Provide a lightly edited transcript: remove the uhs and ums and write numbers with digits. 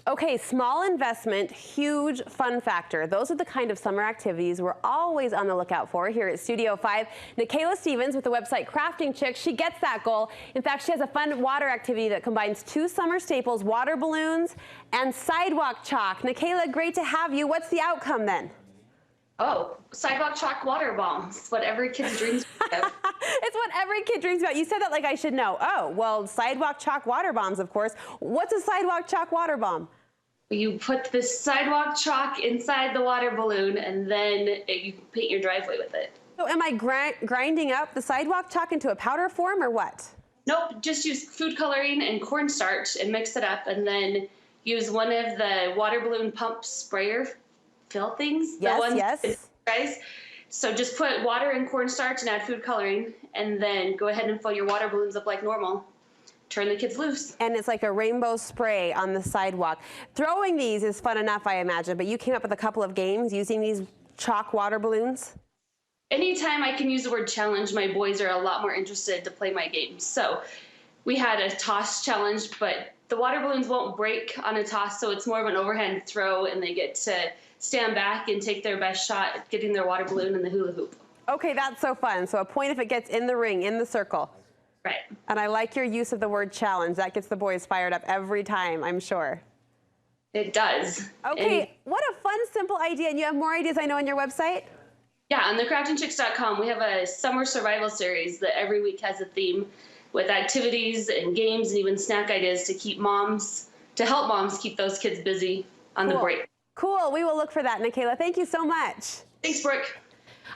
Okay, small investment, huge fun factor. Those are the kind of summer activities we're always on the lookout for here at Studio 5. Nikkala Stephens with the website Crafting Chick, she gets that goal. In fact, she has a fun water activity that combines two summer staples, water balloons and sidewalk chalk. Nikkala, great to have you. What's the outcome then? Oh, sidewalk chalk water bombs. It's what every kid dreams of. It's what every kid dreams about. You said that like I should know. Oh, well, sidewalk chalk water bombs, of course. What's a sidewalk chalk water bomb? You put the sidewalk chalk inside the water balloon, and then you paint your driveway with it. So am I grinding up the sidewalk chalk into a powder form or what? Nope, just use food coloring and cornstarch and mix it up, and then use one of the water balloon pump sprayer fill things. Yes. Guys. So just put water and cornstarch and add food coloring, and then go ahead and fill your water balloons up like normal. Turn the kids loose. And it's like a rainbow spray on the sidewalk. Throwing these is fun enough, I imagine, but you came up with a couple of games using these chalk water balloons? Anytime I can use the word challenge, my boys are a lot more interested to play my games. So we had a toss challenge, but the water balloons won't break on a toss, so it's more of an overhand throw, and they get to stand back and take their best shot at getting their water balloon in the hula hoop. Okay, that's so fun. So a point if it gets in the ring, in the circle. Right. And I like your use of the word challenge. That gets the boys fired up every time, I'm sure. It does. Okay, what a fun, simple idea. And you have more ideas, I know, on your website? Yeah, on thecraftingchicks.com, we have a summer survival series that every week has a theme with activities and games and even snack ideas to help moms keep those kids busy on the break. Cool. We will look for that, Nikkala. Thank you so much. Thanks, Brooke.